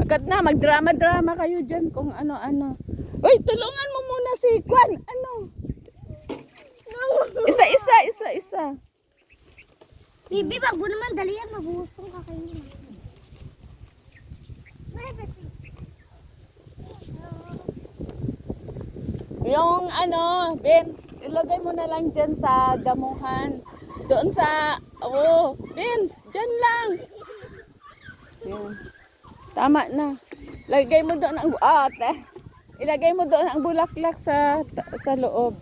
Agad na, magdrama-drama kayo dyan kung ano-ano. Uy, tulungan mo muna si Kwan. Ano? Isa. Bibi, wag mo naman dali yan. Mabuhos kong kakainin. Yung ano, Vince, ilagay mo na lang dyan sa damuhan. Doon sa, Vince, dyan lang. Yan. Tama na. Ilagay mo doon ang, ilagay mo doon ang bulaklak sa loob.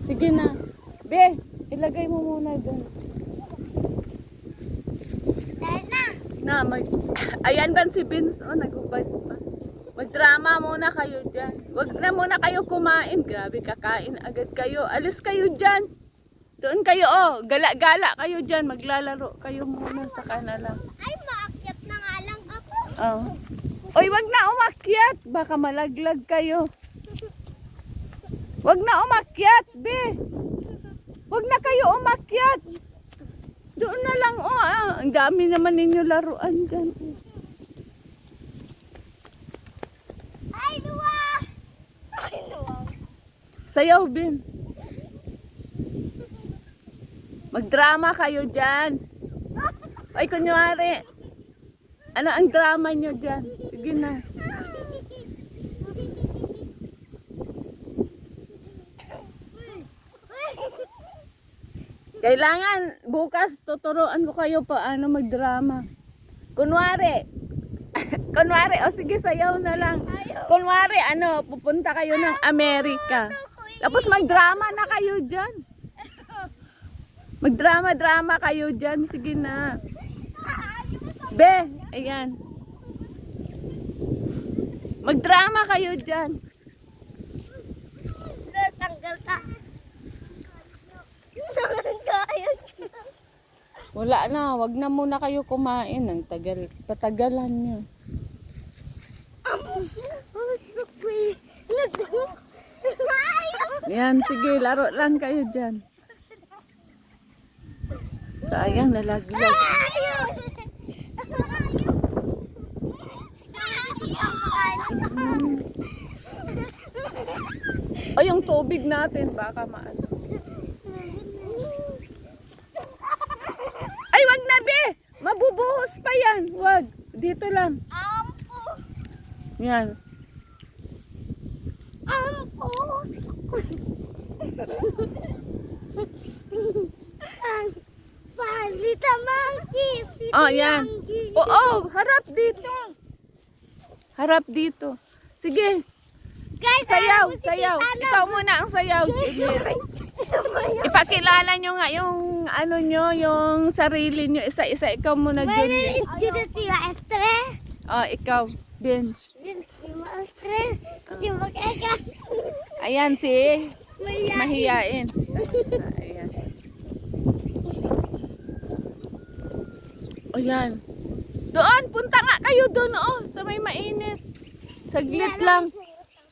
Sige na. Be, ilagay mo muna doon. Dahil na. Ayan ba si Vince, nagubay pa. Magdrama muna kayo dyan. Wag na muna kayo kumain. Grabe, kakain agad kayo. Alis kayo dyan. Doon kayo, gala-gala kayo dyan. Maglalaro kayo muna sa kanila. Ay, maakyat na nga lang ako. Oy, wag na umakyat. Baka malaglag kayo. Wag na umakyat, be. Wag na kayo umakyat. Doon na lang, ang dami naman ninyo laruan dyan. Ay, luwa! Ay, luwa. Sayaw, Vince. Magdrama kayo dyan. Ay, kunyari. Ano ang drama nyo dyan? Sige na. Kailangan, bukas tuturuan ko kayo paano magdrama. Kunwari, sige, sayaw na lang. Kunwari, pupunta kayo ng Amerika. Tapos magdrama na kayo dyan. Magdrama-drama kayo dyan. Sige na. Be, ayan. Magdrama kayo dyan. Tanggal ka. Tanggal ka. Wala na, wag na muna kayo kumain. Ang patagalan nyo. Yan, sige, laro lang kayo dyan. Sayang, nalaglag. O, yung tubig natin, baka maano. Ay, wag na, be! Mabubuhos pa yan. Wag, dito lang. Yan. Little monkey. Yan. Harap dito. Harap dito. Sige. Guys, Sayaw. Ikaw muna ang sayaw. Ipakilala nyo nga yung yung sarili nyo. Isa-isa, ikaw muna, Julia. Ikaw, Bench. Ayan si mahiyain. Ayan. Ayan. Doon, punta nga kayo doon, sa may mainit. Saglit lang.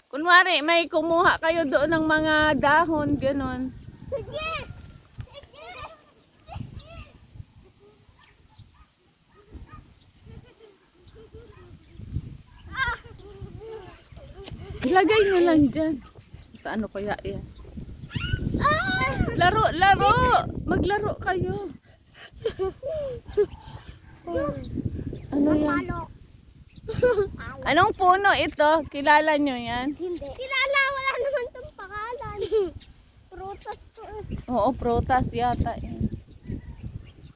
Kunwari, may kumuha kayo doon ng mga dahon, ganon. Sige! Ilagay nyo lang dyan. Sa ano kaya yan? Laro! Maglaro kayo. Ano yan? Anong puno ito? Kilala nyo yan? Hindi. Kilala, wala naman itong pangalan. Prutas to. Oo, prutas yata yan.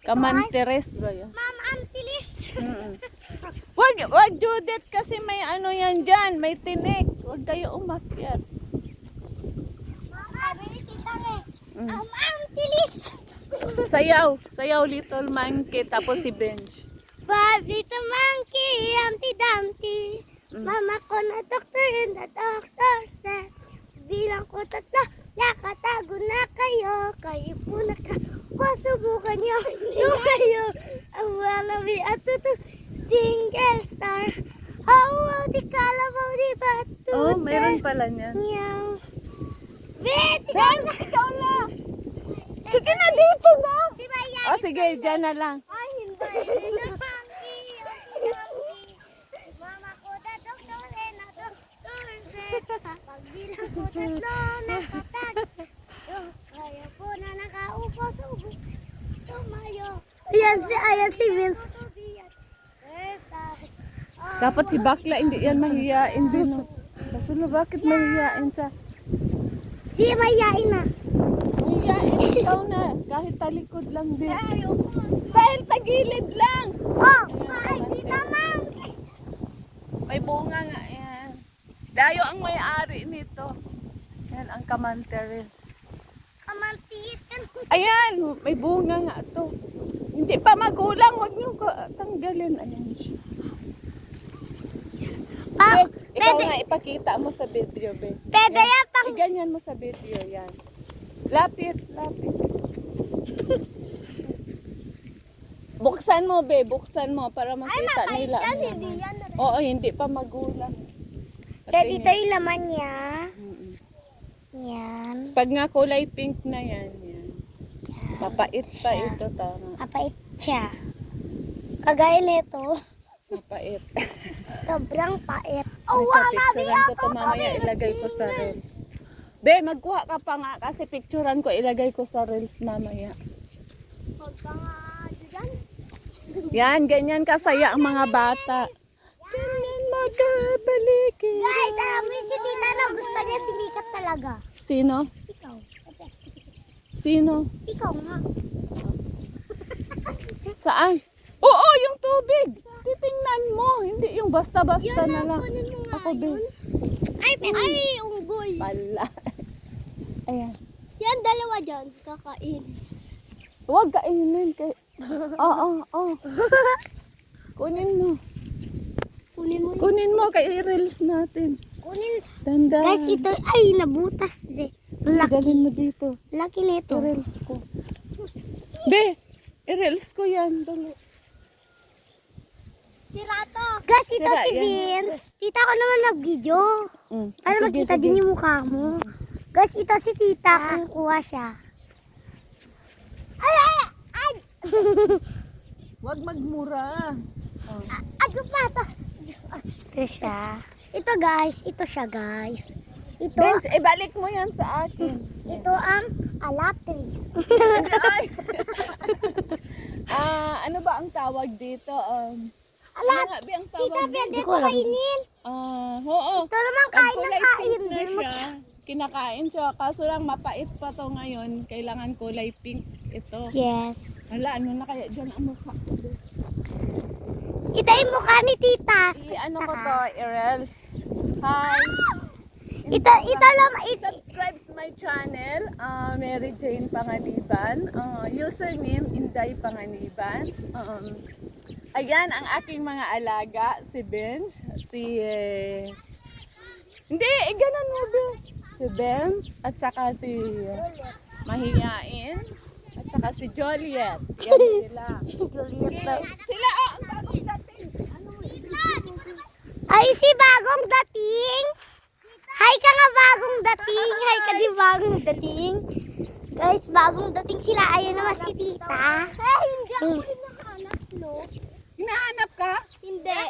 Kamanteres ba yan? Ma'am, Antilis. Wag Judith, kasi may yan dyan, may tinik. Wag kayo umakyat. Sabi ni Tita Antilis. Sayaw little monkey, tapos si Bench. 5 little monkey, Humpty Dumpty. Mama ko na doctor and the doctor said, bilang ko 3, nakatago na kayo. Kayo po subukan nyo. Tumayo, ang walabi at tutu, single star. Oh, di kalabaw, di batu. Meron pala niyan. Meow. Wait, Ikaw na. Sige na, dito na. Diba yan? Sige, dyan na lang. Ay, hindi. Little monkey, Humpty Dumpty. Bilang ko tatlo, nakatago. Kaya po na nakaupo sa ubo. Tumayo. Ayan si Vince. Dapat si Bakla hindi yan mahiyain din. No? Kaso bakit mahiyain siya? Si mayain na. Mahiyain ikaw na. Kahit talikod lang din. Dahil tagilid lang. Oh, ay, tita Mang. May bunga nga yan. Dayo ang may-ari nito. Yan ang kamanteres. Kamantiit ka. Ayan, may bunga nga to. Hindi pa magulang, huwag niyo tanggalin. Ayan siya. Pa, Be, ikaw nga ipakita mo sa video, be. pwede yan pang... Iganyan mo sa video, yan. Lapit, lapit. Buksan mo, be. Buksan mo para makita nila. yan, ang hindi laman. yan. Oo, hindi pa magulang. Kaya dito yung laman niya. Mm-mm. Yan. Pag nga kulay pink na yan, yan. Mapait pa ito, tama. Mapait siya. Kagaya nito. Mapait. Sobrang pait. Oh, picturean ko to mamaya, ilagay ko sa reels. Be, magkuha ka pa nga kasi picturean ko, ilagay ko sa reels mamaya. Huwag ka nga dyan. Yan, ganyan kasaya ang mga bata. Ganyan magkabalikin. Guys, alam mo yung si tita na gusto niya sumikat talaga. Sino? Ikaw. Sino? Ikaw nga. Saan? Oo, yung tubig. Titingnan mo, hindi yung basta-basta na lang. kunin mo nga Ako, be. Ay, unggoy. Pala. Ayan. Yan, dalawa dyan. Kakain. Huwag kainin. Oo, oo. Kunin mo. Kunin mo. Kunin mo kay reels natin. Kunin. Tanda. Guys, ito ay nabutas eh. Laki. Dalhin mo dito. Laki nito. I-reels ko. Be, i-reels ko yan. Dali. Sira to. Guys, ito Sira si yan. Vince. Tita ko naman nag-video. Para Sige, makita sige. din yung mukha mo. Guys, ito si tita. Kukuha siya. Ay, ay, ay. Huwag magmura. Ano pa ito? Ito siya. Ito guys. Ito siya guys. Ito, Benz, ibalik mo yan sa akin. ito ang alatris. Ay. Ano ba ang tawag dito? Ano nga ba ang tawag Tita, dito? pwede ko kainin. Oo. Ito naman Pag kain ng kulay kain. pink na siya, kinakain siya. Kaso lang mapait pa to ngayon. Kailangan kulay pink ito. Yes. Hala, ano na kaya dyan ang mukha ko? Ito yung mukha ni tita. I-ano ko to, i-reels. Hi! Ito lang. Subscribe to my channel, Mary Jane Panganiban. Username, Inday Panganiban. Ayan, ang aking mga alaga, si Benz, hindi, ganon mo, Ben. Si Benz, at saka si Mahiyain, at saka si Joliet. Yan sila. Sila, ang bagong dating. Ay, si bagong dating. Hi ka nga bagong dating. Hi ka di bagong dating. Guys, bagong dating sila. Ayun naman si tita. Hindi ako hinahanap, no? Hinahanap ka? Hindi.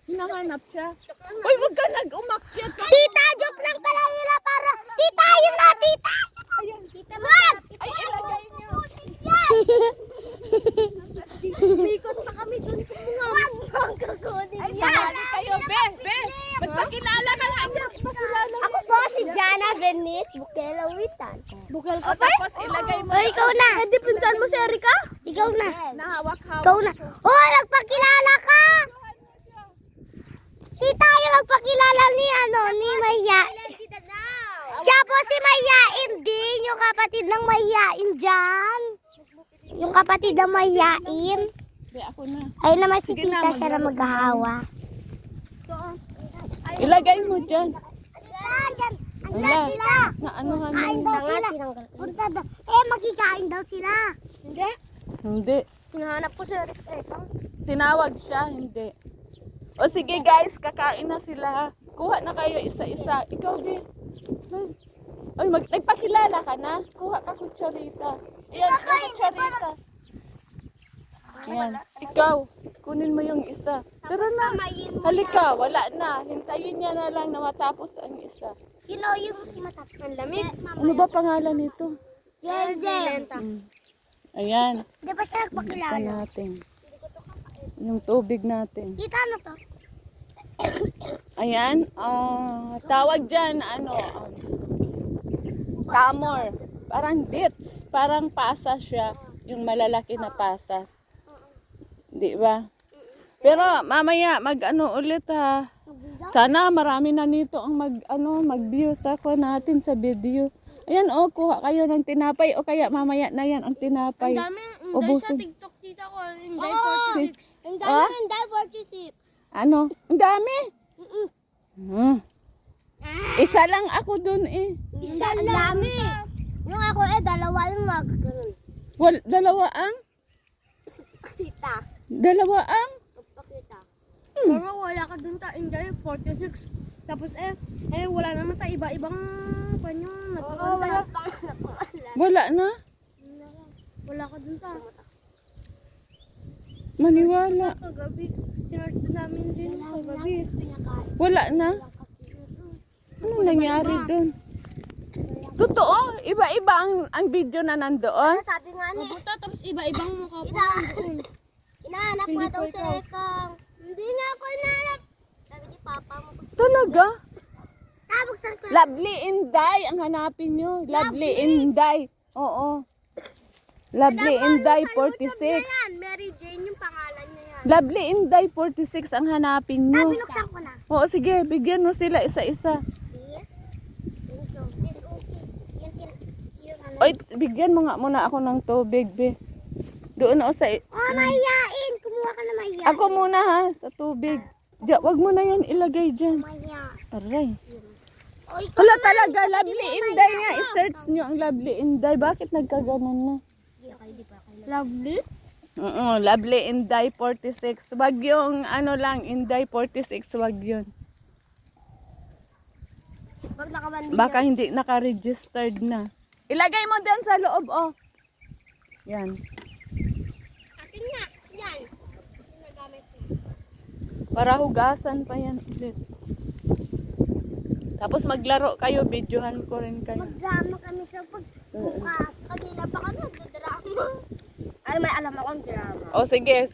Hinahanap siya? Uy, wag ka nag-umakyat. Tita, joke lang pala nila para... Tita, yun na, tita! Ayan. Tita, wag! Ay, ilagay niyo. Umikot pa kami dun sa mga... Wag bang kukunin Ay, yan? sumali kayo, Be. Magpakilala ka lang. Magpakilala. Ako po si Jana Venice Bukela Witan. Bukal O, tapos ilagay mo. Oh, ikaw na. Hindi, pinsan mo si Erika? Ikaw na. Nahawak-hawak. Ikaw na. Oh, nagpakilala ka! Tita, yung magpakilala ni ni Mahiyain. Siya po si Mahiyain din, yung kapatid ng Mahiyain dyan. Yung kapatid ng Mahiyain. Be, ako na. Ayun naman si Sige na, tita, siya na maghahawa. Ilagay mo dyan. Andyan Wala. sila. Na ano nga Kain daw sila. Punta daw. Magkikain daw sila. Hindi. Hindi. Hinahanap ko si Erika. Tinawag siya, hindi. O sige guys, kakain na sila. Kuha na kayo isa-isa. Ikaw din. Ay, nagpakilala ka na. Kuha ka kutsarita. Ayan, kutsarita. Ayan. Ikaw, kunin mo yung isa. Tara na. Halika, wala na. Hintayin niya na lang na matapos ang isa. yung matapos. Ang lamig. Ano ba pangalan nito? Jel. Ayan. Di ba siya Isa nagpakilala? natin. Yung tubig natin. Tita, ano to? Ayan. Tawag dyan, tamor. Parang dates. Parang pasas siya. Yung malalaki na pasas. Di ba? Pero mamaya ulit ha. Sana marami na nito ang mag-view sa natin sa video. Ayan kuha kayo ng tinapay o kaya mamaya na yan ang tinapay. Ang dami, Ubusin. TikTok tita ko. Ang Si- dami, ang Ah? dami 46. Ang dami. Isa lang ako dun eh. Isa lang. Ang dami. Yung ako dalawa yung magkakaroon. Dalawa ang? Tita. Dalawa ang? Magpakita. Pero wala ka dun ta, enjoy 46. Tapos wala naman ta iba-ibang panyo Oo, nagkakanta. wala pang napangalan. Wala na. Wala ka dun ta. Maniwala. Kagabi, sinart namin din kagabi. Wala na. Ano nangyari dun? Totoo, iba-iba ang video na nandoon. Sabi nga ni, Mabuta, tapos iba-ibang mukha po. inahanap Hindi nga po daw si ikaw. Ekang. Hindi na ako inahanap. Sabi ni Papa mo. Talaga? Tabuksan ko. Lovely Inday ang hanapin nyo. Lovely Inday. Oo. Lovely Inday 46. Yan, Mary Jane yung pangalan niya yan. Lovely Inday 46 ang hanapin nyo. Binuksan ko na. Oo, sige, bigyan mo sila isa-isa. Yes. Thank you. This okay. Yung ano. Oy, bigyan mo nga muna ako ng tubig, be. Doon ako sa... Oh, mahiyain. Kumuha ka na mahiyain. Ako muna ha, sa tubig. Wag mo na yan ilagay dyan. Mahiya. Aray. Oy, Wala talaga, Lovely Inday nga. I-search nyo ang Lovely Inday. Bakit nagkaganon na? Lovely. Oo, Lovely Inday 46. Wag yung lang, Inday 46, wag yun. Pag nakabandi Baka hindi naka-registered na. Ilagay mo dyan sa loob, oh. Yan. Akin nga. Yan. Ginagamit ko. Para hugasan pa yan ulit. Tapos maglaro kayo, videohan ko rin kayo. Magdrama kami sa pagbukas. Kanina pa kami nagdrama. Ay, may alam akong drama. O sige,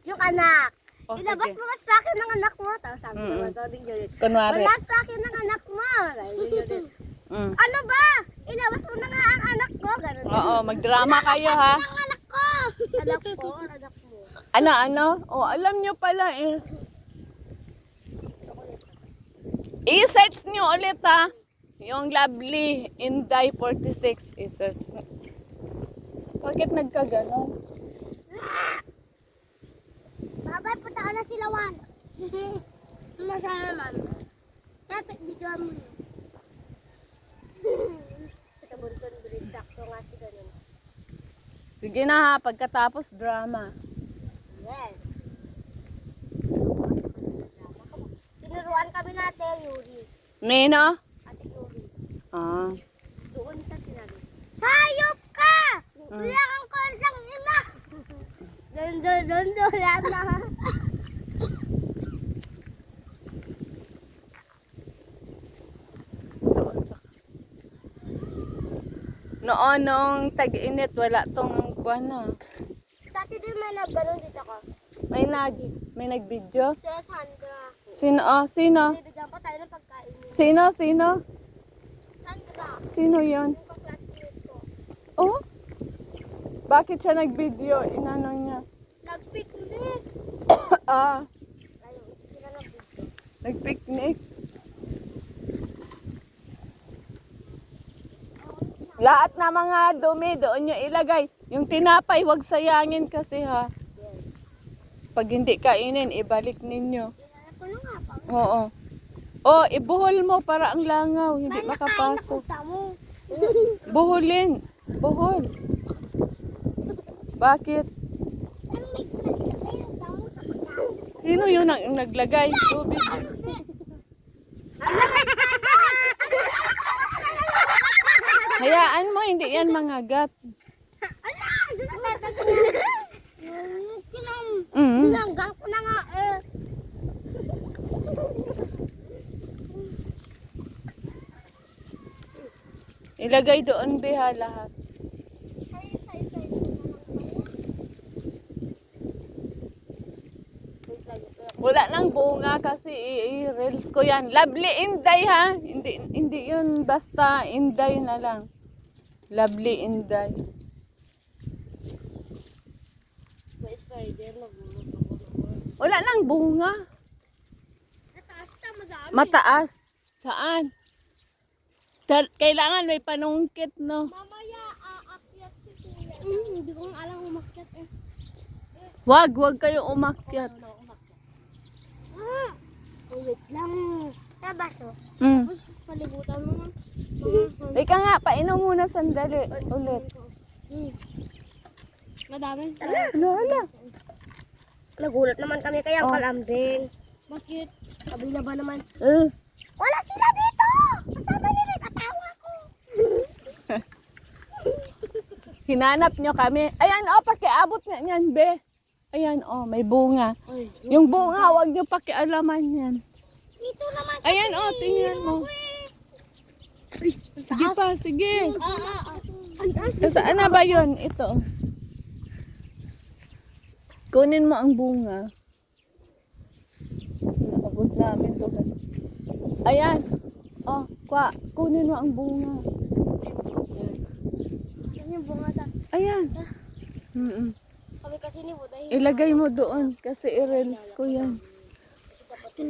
Yung anak. O Ilabas sige. mo nga sa akin ng anak mo. Tapos sabi ko, Mm. sabi ko, Kunwari. wala sa akin ng anak mo. Sabi ni Judith, Mm. ano ba? Ilabas mo na nga ang anak ko. Ganun. Oo, magdrama kayo ha. Ang anak ko. Anak ko, anak mo. Ano? O, alam nyo pala eh. I-search nyo ulit ha. Yung Lovely Inday 46. I-search nyo. Bakit nagkaganon? Babay, punta ka na sila, Juan. Masaya naman. Dapat video mo yun. Sa Bunton Bridge, sakto nga si ganun. Sige na ha, pagkatapos drama. Yes. Tinuruan kami na Ate Yuri. Nino? Ate Yuri. Ah. Doon sa sinabi. Hayop ka! Wala kang konsang ina! Doon, lang na. Noon, nung tag-init, wala tong na. Dati din may nagganon dito ko. May nag-video? Si Sandra. Sino? Bibigyan pa tayo ng pagkain niya. Sino? Sandra. Sino yon? Yung ka-classmate ko. Oh? Bakit siya nag-video? Inano niya? Nag-picnic. Ah, Ayun, sila nag-video. nag-picnic. Lahat na mga dumi doon nyo ilagay. Yung tinapay, wag sayangin kasi ha. Pag hindi kainin, ibalik ninyo. Kailangan ko na nga pa. Oo. Oh, ibuhol mo para ang langaw, hindi makapasok. Mo. Buhulin. Buhol. Bakit? Ano may naglagay ng damo sa pagkain? Sino yun ang naglagay? Tubig. Hayaan mo, hindi yan mangagat. Mm. Tinanggal ko na nga eh. Ilagay doon, Beha, lahat. Wala nang bunga kasi i-reels ko yan. Lovely Inday ha. Hindi yun basta Inday na lang. Lovely Inday. Wala nang bunga. Nataas ta, madami. Mataas. Saan? Kailangan may panungkit, no? Mamaya aakyat si Kuya. Hindi ko nga alam umakyat eh. Wag kayo umakyat. Wait lang. Tabaso. Mm. Tapos palibutan mo ng Ika nga, painom muna sandali. Ulit. madami. Hala. Nagulat naman kami kaya Oh. kalambing. Bakit? Kabila ba naman? Eh. Wala sila dito! Kasama nila yung atawa ko. Hinanap nyo kami. Ayan, pakiabot nga yan, be. Ayan, may bunga. Ay, Yung bunga, wag nyo pakialaman yan. Ito naman Ayan, tingnan mo. Sige pa, sige. Saan na ba yun? Ito. Kunin mo ang bunga. Naabot namin to. Ayan. Kunin mo ang bunga. Yan yung bunga ta. Ayan. Mm-mm. Kami kasi ni Buday. Ilagay mo doon kasi i-reels ko yan.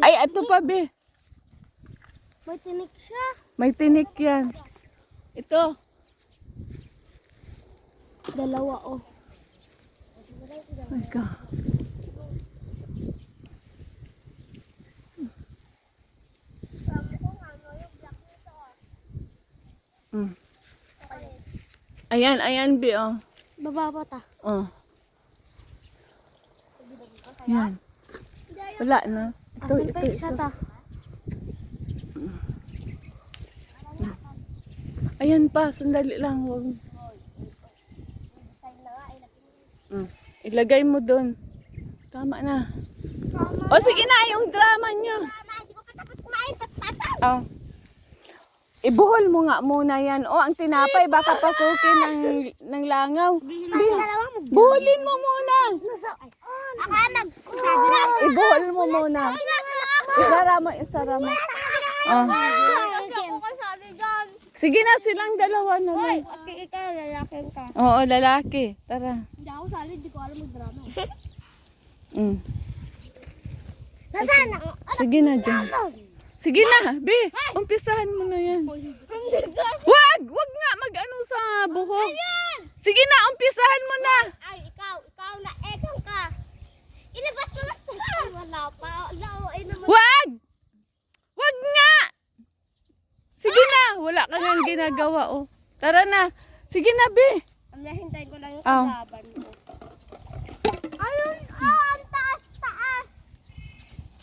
Ay, ito pa, be. May tinik siya. May tinik yan. Ito. Dalawa oh. Oh my God. Mm. Ayan, be, Baba pa ta. Yan. Wala na. Ito, Asan pa isa ta? Ayan pa, sandali lang. Wag. Ilagay mo doon. Tama na. O sige na, yung drama nyo. Hindi ko pa tapos kumain. Patpatan. Ibuhol mo nga muna yan. Ang tinapay, baka pasukin ng langaw. Buholin mo muna. Ibuhol mo muna. Isara mo. Sige na, silang dalawa na lang. Okay, ikaw, lalaki ka. Oo, lalaki. Tara. Hindi ako sali, hindi ko alam mag-drama. Nasaan? Sige na, Jen. Sige na, be. Umpisahan mo na yan. Wag nga mag-ano sa buhok. Sige na, umpisahan mo na. Ay, ikaw na ekang ka. Ilabas mo na sa wala pa. Nauay naman. Wag nga. Sige na, wala ka nang ginagawa, Tara na. Sige na, be. Hintayin ko lang yung Oh. kalaban mo. Ayun, ang taas.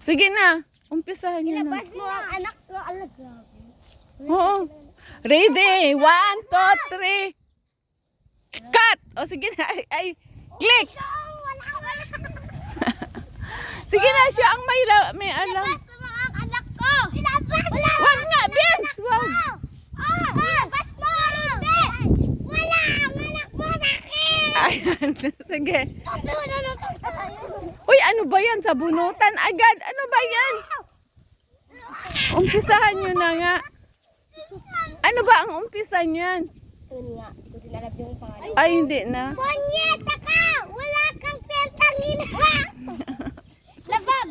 Sige na. Umpisahan nyo na. Ilabas mo ang anak ko. Alaga. Oo. Ready? 1, 2, 3. Cut! Sige na. Ay, click! Sige na, siya ang may alam. Ilabas mo ang anak ko. Ilabas. Wag nga, Vince! Wag! Ilabas mo. Wala ang anak mo sa akin. Ayan, sige. Uy, ano ba yan? Sa bunutan agad. Ano ba yan? Umpisahan nyo na nga. Ano ba ang umpisa niyan? Yun nga, hindi ko dinalab yung pangalan. Ay, hindi na. Ponyeta ka! Wala kang pentangin ha! Labag!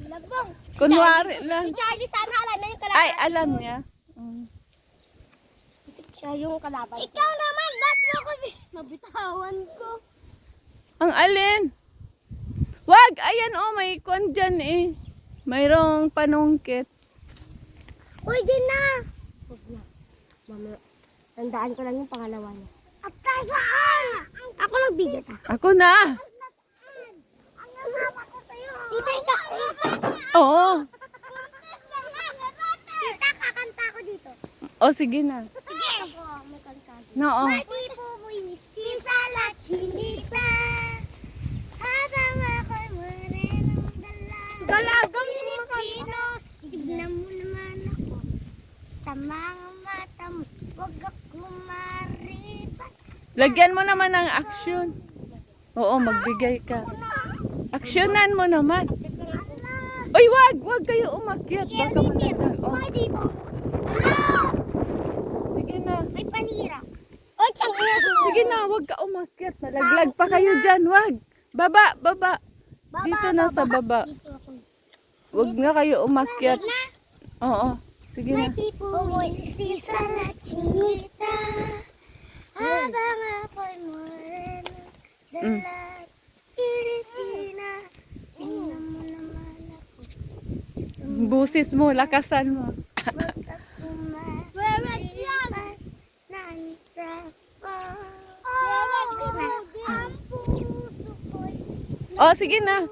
Labang! Kunwari lang. Si Charlie sana alam na yung kalaban. Ay, alam niya. Siya yung kalaban. Ikaw naman, ba't mo ko Nabitawan ko. Ang alin? Wag! Ayan, may kwan dyan eh. Mayroong panungkit. Uy, di na! Huwag na. Mama, tandaan ko lang yung pangalawa niya. At saan? Ako nagbigay ta. Ako na. Ang nasama ko sa'yo. Tita, Oo. Tita, kakanta ko dito. Sige na. Sige. May kanta. No. Pati po mo'y miski sa la chinita. Habang ako'y morenong dala. Dalagang Pilipinos, tignan mo naman ako. Sa mga mata mo, huwag ako Lagyan mo naman ng action. Oo, magbigay ka. Aksyonan mo naman. Uy, wag kayo umakyat. Baka malaglag. Oh, Pwede po. sige na. May panira. O, tsaka. Sige na, wag ka umakyat. Malaglag pa kayo dyan, wag. Baba. Dito na sa baba. Dito ako. Wag na kayo umakyat. Oo, sige na. Pwede po. Sisa na chinita. Habang ako'y moreno. Dalat. Pilipina. Tingnan mo naman ako. Busis mo, lakasan mo. Malipas na nita ko. Tapos na. Ang puso ko'y Oh, sige na.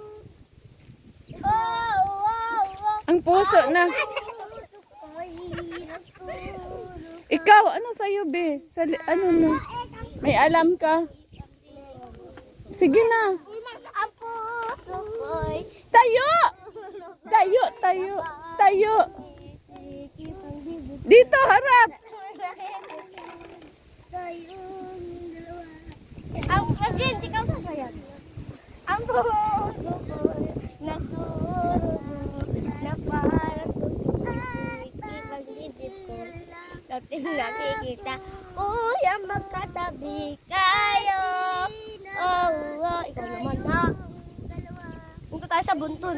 Ang puso na. puso ko'y nagpuro. Ikaw, ano sa'yo, be? Ano na? May alam ka? Sige na. Ang puso ko'y Tayo! Tayo! Dito, harap! tayong dalawa. Ang Vince, ikaw sasayan. Ang puso ko'y nagturo na parang ipag-ibig ko. Dati nakikita, kuya magkatabi kayo. Oh, ikaw naman na. Punta tayo sa buntun.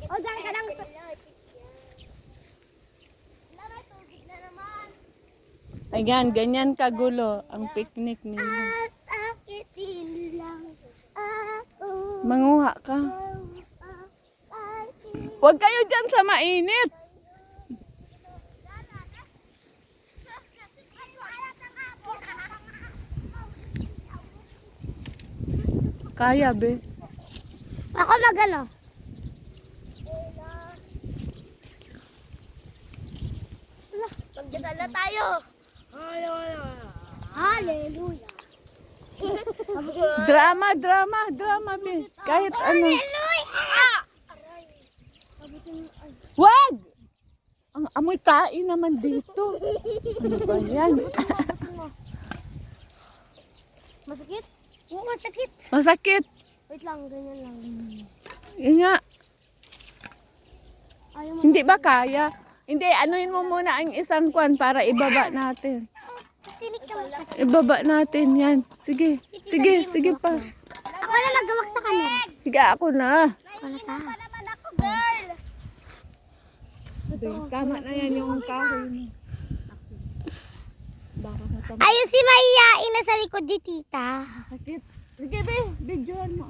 O, saan ka lang? Ayan, ganyan kagulo ang picnic ninyo. At akitin lang ako. Manguha ka. Huwag kayo dyan sa mainit. Kaya, be. Ako magano. Magdasal na tayo. Hallelujah. Drama, be. Kahit ano. Hallelujah. Wag! Ang amoy kain naman dito. Ano ba yan? Masakit? Oo, masakit. Masakit. Wait lang, ganyan lang. Yun nga. Ayaw mo. Hindi ba kaya? Hindi, anuin mo muna ang isang kwan para ibaba natin. Tinik ka mo kasi. Ibaba natin yan. Sige pa. Ako na magawak sa camera. Sige, ako na. Ako na ta. Tama na yan yung kahoy. Baka matama. Ayun si Mahihain na sa likod ni tita. Sakit. Sige, be. Videoan mo.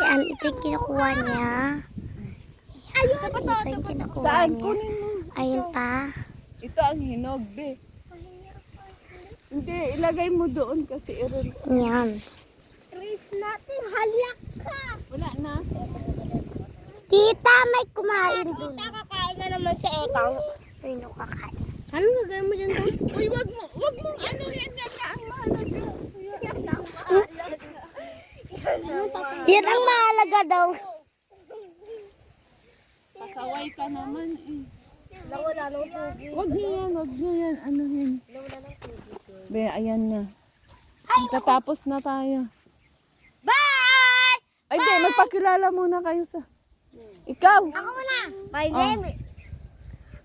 Yan, ito yung kinukuha niya. Ayun, ito yung kinukuha Saan? niya. Kunin mo. Ayun pa. Ito ang hinog, be. Hindi, ilagay mo doon kasi i-rinse. Yan. Race natin, halak ka. Wala na. Tita, may kumain dun. Tita, kakain na naman sa ekang. Sino kakain? Anong gagawin mo dyan doon? Uy, wag mo. Ano yan na ang mahalaga. Yan ang mahalaga daw. Pasaway ka naman eh. Wala nang tubig. Wag niyo yan. Ano yan? Wala nang tubig. Be, ayan na. Magtatapos na tayo. Bye! Ay, di, magpakilala muna kayo sa... Ikaw. Ako muna. Oh.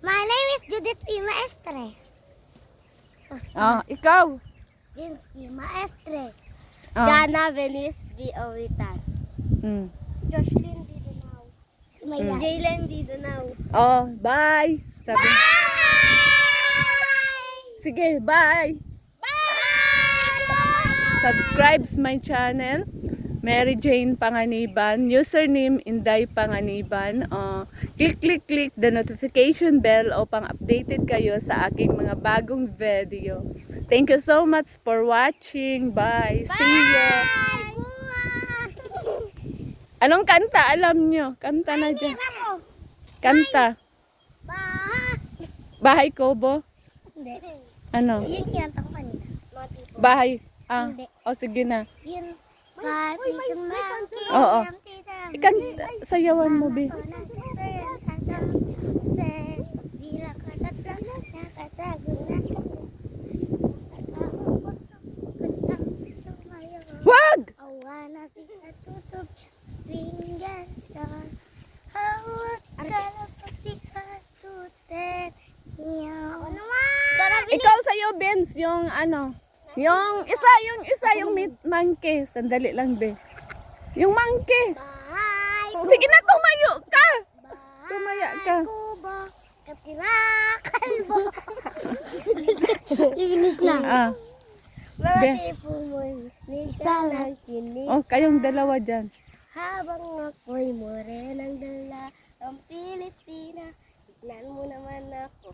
My name is Judith P. Maestre. Ikaw. Vince P. Maestre. Ah. Jana Venice B. Owitan. Mm. Joshlyn Didonaw. Jaylen Didonaw. Oh, bye. Sabi. Bye! Sige, bye. Bye! Subscribe my channel. Mary Jane Panganiban. Username Inday Panganiban. Click the notification bell upang updated kayo sa aking mga bagong video. Thank you so much for watching. Bye. See you. Anong kanta alam nyo? Kanta na dyan. Kanta. Bahay Kobo? Hindi. Ano? Yun kinanta ko kanina. Bahay. Hindi. O sige na. Yun. Pati kang monkey. Oo. Ikanta. Sayawan mo, Bi. Bilang ka tatlo, nakatago na. Benz, yung ano. Yung isa yung monkey. Sandali lang, be. Yung monkey. Bahay Sige na, tumayo ka. bahay Tumaya ka. kubo, katira, kalbo. Inis na. Ah. Bakit pumalis ni salang kinig Oh, kayong dalawa dyan. habang ako'y morenang dala ang Pilipina. Tignan mo naman ako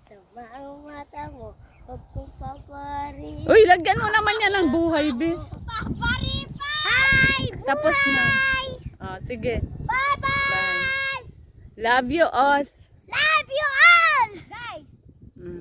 sa mga mata mo. Huwag kong papari. Uy, lagyan mo naman yan ng buhay, be. Papari pa! Hi! Tapos na. Oh, sige. Bye-bye! Bye. Love you all.